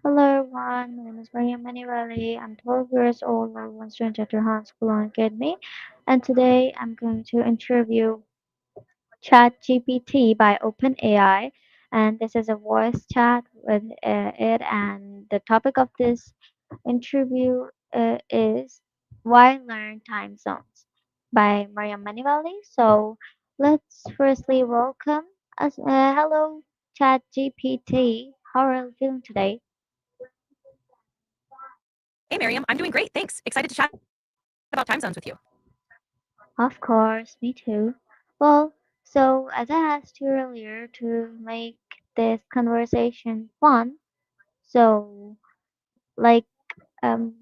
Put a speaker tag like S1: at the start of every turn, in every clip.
S1: Hello everyone, my name is Maryam MoneyWali. I'm 12 years old, level 1 student at Rohan School on Academy, and today I'm going to interview ChatGPT by OpenAI, and this is a voice chat with it. And the topic of this interview is Why Learn Time Zones by Maryam MoneyWali. So let's firstly welcome us. Hello, ChatGPT. How are you feeling today?
S2: Hey, Miriam, I'm doing great. Thanks. Excited to chat about time zones with you.
S1: Of course, me too. Well, so as I asked you earlier to make this conversation fun, so like um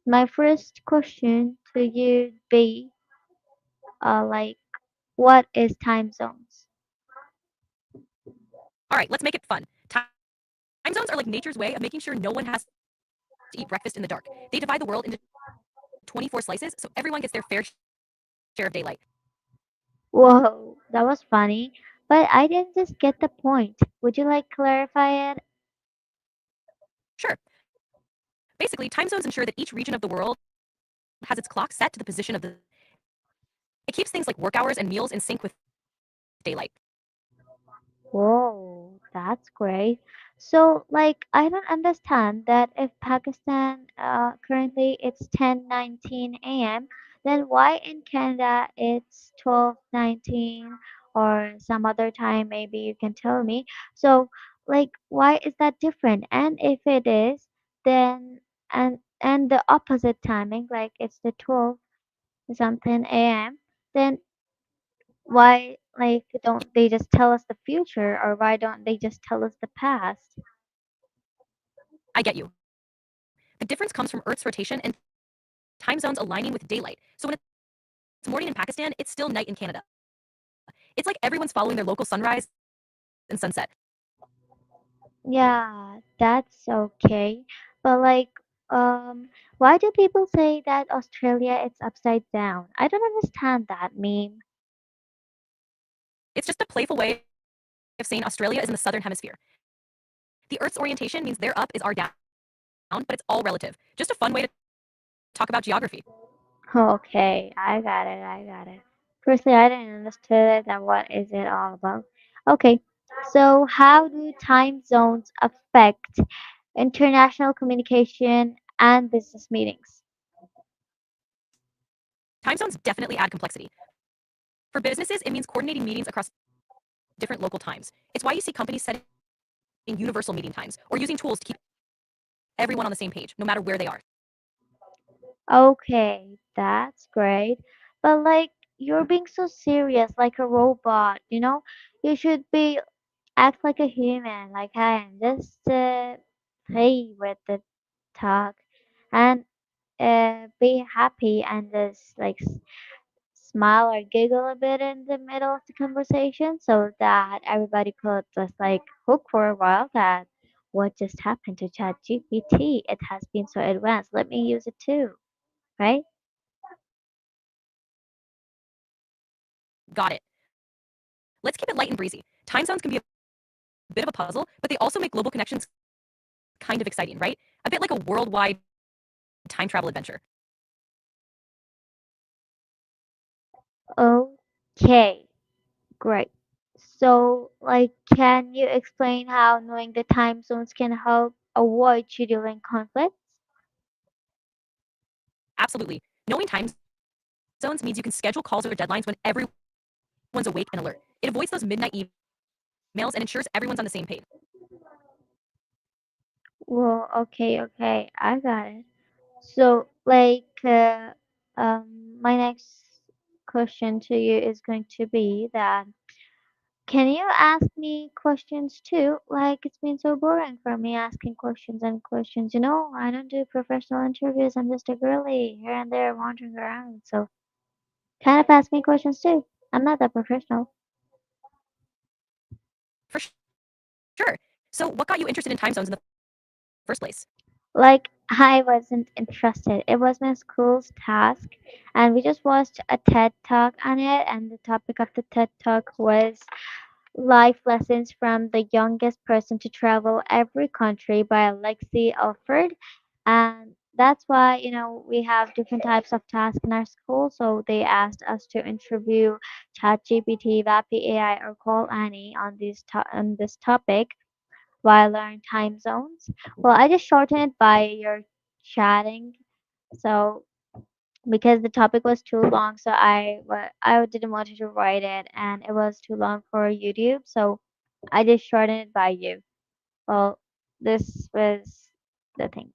S1: my first question to you be like what is time zones?
S2: All right, let's make it fun. Time zones are like nature's way of making sure no one has to eat breakfast in the dark. They divide the world into 24 slices so everyone gets their fair share of daylight.
S1: Whoa, that was funny, but I didn't just get the point. Would you like clarify it?
S2: Sure. Basically, time zones ensure that each region of the world has its clock set to the position of the. It keeps things like work hours and meals in sync with daylight.
S1: Whoa, that's great. So, like, I don't understand that if Pakistan currently it's 10:19 a.m., then why in Canada it's 12:19 or some other time maybe you can tell me. So, like, why is that different? And if it is, then and the opposite timing, like it's the 12 something a.m., then why, like, don't they just tell us the future, or why don't they just tell us the past?
S2: I get you. The difference comes from Earth's rotation and time zones aligning with daylight. So when it's morning in Pakistan, it's still night in Canada. It's like everyone's following their local sunrise and sunset.
S1: Yeah, that's okay. But like, why do people say that Australia is upside down? I don't understand that meme.
S2: It's just a playful way of saying Australia is in the southern hemisphere. The Earth's orientation means their up is our down, but it's all relative. Just a fun way to talk about geography.
S1: Okay, I got it, I got it. Firstly, I didn't understand it, and what is it all about? Okay, so how do time zones affect international communication and business meetings?
S2: Time zones definitely add complexity. For businesses, it means coordinating meetings across different local times. It's why you see companies setting universal meeting times or using tools to keep everyone on the same page, no matter where they are.
S1: Okay, that's great. But like, you're being so serious, like a robot, you know? You should be act like a human, like I am. Just play with the talk and be happy and just like smile or giggle a bit in the middle of the conversation so that everybody could just like hook for a while that what just happened to ChatGPT? It has been so advanced. Let me use it too, right?
S2: Got it. Let's keep it light and breezy. Time zones can be a bit of a puzzle, but they also make global connections kind of exciting, right? A bit like a worldwide time travel adventure.
S1: Okay, great. So, like, can you explain how knowing the time zones can help avoid scheduling conflicts?
S2: Absolutely. Knowing time zones means you can schedule calls or deadlines when everyone's awake and alert. It avoids those midnight emails and ensures everyone's on the same page.
S1: Well, okay, okay, I got it. So, like, my next question to you is going to be that can you ask me questions too? Like, it's been so boring for me asking questions and questions. You know, I don't do professional interviews. I'm just a girly here and there wandering around. So, kind of ask me questions too. I'm not that professional.
S2: For sure. So, what got you interested in time zones in the first place?
S1: Like, I wasn't interested. It was my school's task, and we just watched a TED talk on it, and the topic of the TED talk was life lessons from the youngest person to travel every country by Lexi Alford. And that's why, we have different types of tasks in our school. So they asked us to interview ChatGPT, VAPI AI, or call Annie on this topic while learn time zones. Well, I just shortened it by your chatting. So because the topic was too long, so I didn't want to write it, and it was too long for YouTube, so I just shortened it by you. Well, this was the thing.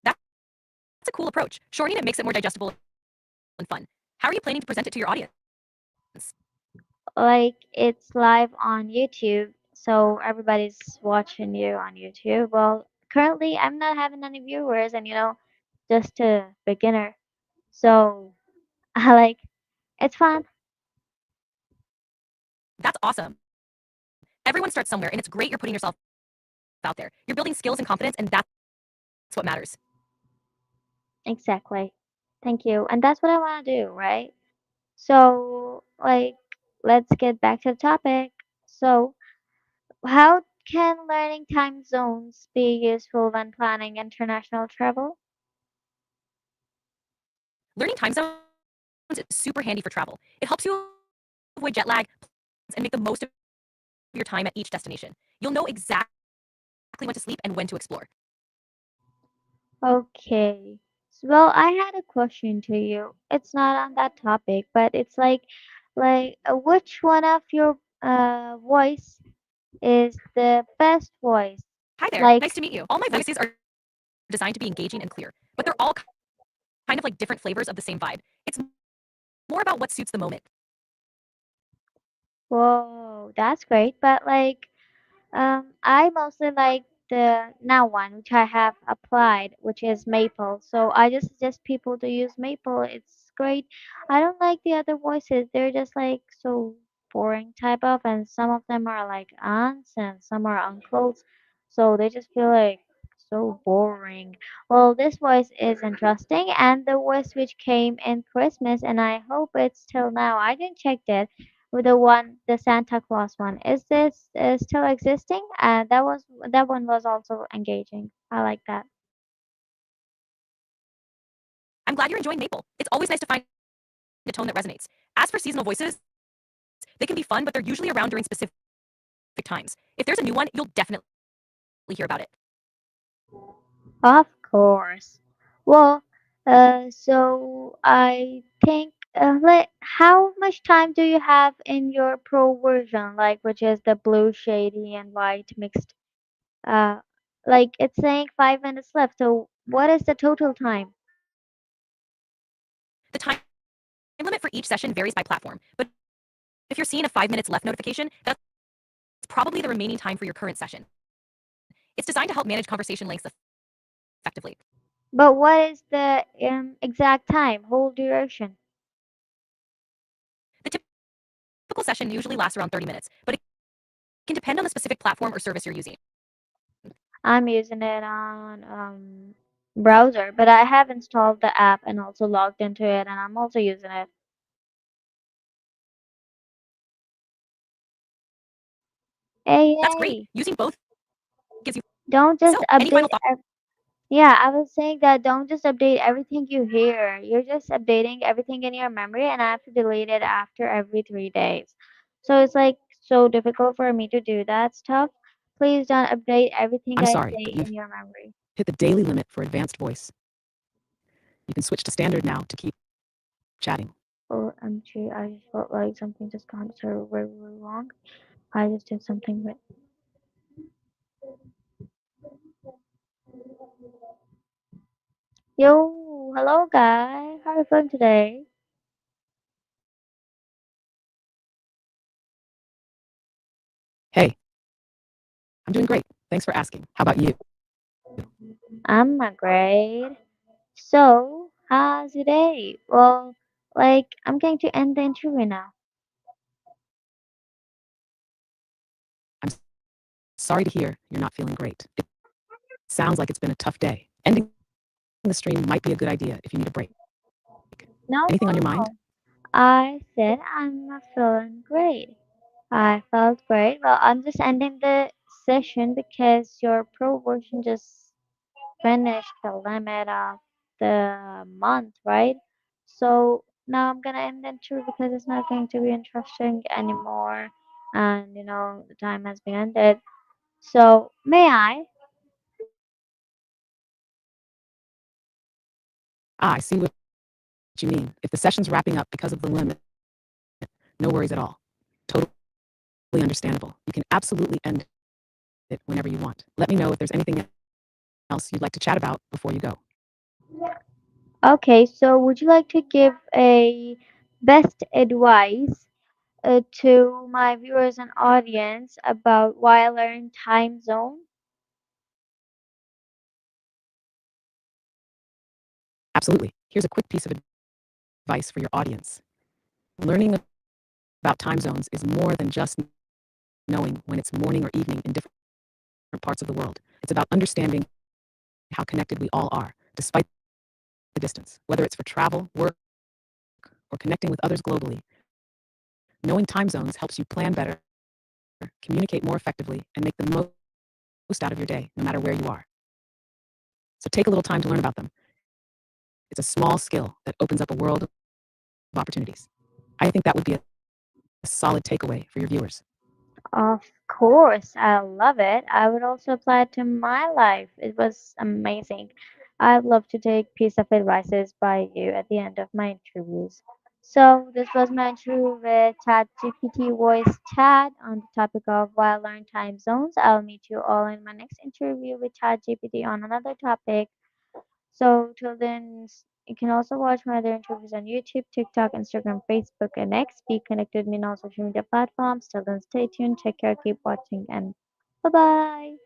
S2: That's a cool approach. Shortening it makes it more digestible and fun. How are you planning to present it to your audience?
S1: Like it's live on YouTube, so everybody's watching you on YouTube. Well, currently I'm not having any viewers, and just a beginner, so I like it's fun.
S2: That's awesome. Everyone starts somewhere, and it's great you're putting yourself out there. You're building skills and confidence, and that's what matters.
S1: Exactly. Thank you, and that's what I want to do, right? So, like, let's get back to the topic. So, how can learning time zones be useful when planning international travel?
S2: Learning time zones is super handy for travel. It helps you avoid jet lag, plan your trips, and make the most of your time at each destination. You'll know exactly when to sleep and when to explore.
S1: Okay. Well, I had a question to you. It's not on that topic, but it's which one of your voice is the best voice?
S2: Hi there,
S1: Like,
S2: nice to meet you. All my voices are designed to be engaging and clear, but they're all kind of like different flavors of the same vibe. It's more about what suits the moment.
S1: whoa, that's great. But I mostly like the now one, which I have applied, which is maple. So I just suggest people to use maple. It's great. I don't like the other voices. They're just like so boring type of, and some of them are like aunts and some are uncles. So they just feel like so boring. Well, this voice is interesting, and the voice which came in Christmas, and I hope it's still now. I didn't check it with the Santa Claus one. Is this still existing? That one was also engaging. I like that.
S2: I'm glad you're enjoying maple. It's always nice to find a tone that resonates. As for seasonal voices, they can be fun, but they're usually around during specific times. If there's a new one, you'll definitely hear about it.
S1: Of course. Well, so I think how much time do you have in your pro version, like which is the blue, shady, and white mixed? Uh, like it's saying 5 minutes left. So what is the total time?
S2: The time limit for each session varies by platform, but if you're seeing a 5 minutes left notification, that's probably the remaining time for your current session. It's designed to help manage conversation lengths effectively.
S1: But what is the exact time, whole duration?
S2: The typical session usually lasts around 30 minutes, but it can depend on the specific platform or service you're using.
S1: I'm using it on browser, but I have installed the app and also logged into it, and I'm also using it.
S2: That's
S1: Hey,
S2: great.
S1: hey,
S2: Using both gives you flexibility.
S1: don't
S2: So,
S1: just
S2: any final
S1: update.
S2: thoughts?
S1: Yeah, I was saying that don't just update everything you hear. You're just updating everything in your memory, and I have to delete it after every 3 days. So it's like so difficult for me to do that stuff. Please don't update everything
S3: I'm
S1: I
S3: sorry,
S1: say
S3: but
S1: in
S3: you've
S1: your memory.
S3: hit the daily limit for advanced voice. You can switch to standard now to keep chatting.
S1: OMG, I just felt like something just gone terribly wrong. I just did something with. Yo, hello guy. How are you feeling today?
S3: Hey, I'm doing great. Thanks for asking. How about you?
S1: I'm not great. So, how's your day? Well, I'm going to end the interview now.
S3: I'm sorry to hear you're not feeling great. It sounds like it's been a tough day. Ending the stream might be a good idea if you need a break.
S1: No,
S3: Anything on your mind?
S1: no. I said I'm not feeling great. I felt great. Well, I'm just ending the session because your pro version just finished the limit of the month, right? So now I'm gonna end the interview because it's not going to be interesting anymore, and the time has been ended. So may I?
S3: Ah, I see what you mean. If the session's wrapping up because of the limit, no worries at all. Totally understandable. You can absolutely end it whenever you want. Let me know if there's anything else you'd like to chat about before you go.
S1: Okay, so would you like to give a best advice to my viewers and audience about why I learn time zone?
S3: Absolutely. Here's a quick piece of advice for your audience. Learning about time zones is more than just knowing when it's morning or evening in different parts of the world. It's about understanding how connected we all are, despite the distance. Whether it's for travel, work, or connecting with others globally, knowing time zones helps you plan better, communicate more effectively, and make the most out of your day, no matter where you are. So take a little time to learn about them. It's a small skill that opens up a world of opportunities. I think that would be a solid takeaway for your viewers.
S1: Of course, I love it. I would also apply it to my life. It was amazing. I'd love to take piece of advices by you at the end of my interviews. So this was my interview with ChatGPT Voice Chat on the topic of why I learn time zones. I'll meet you all in my next interview with ChatGPT on another topic. So till then, you can also watch my other interviews on YouTube, TikTok, Instagram, Facebook, and X. Be connected with me on all social media platforms. Till then, stay tuned, take care, keep watching, and bye bye.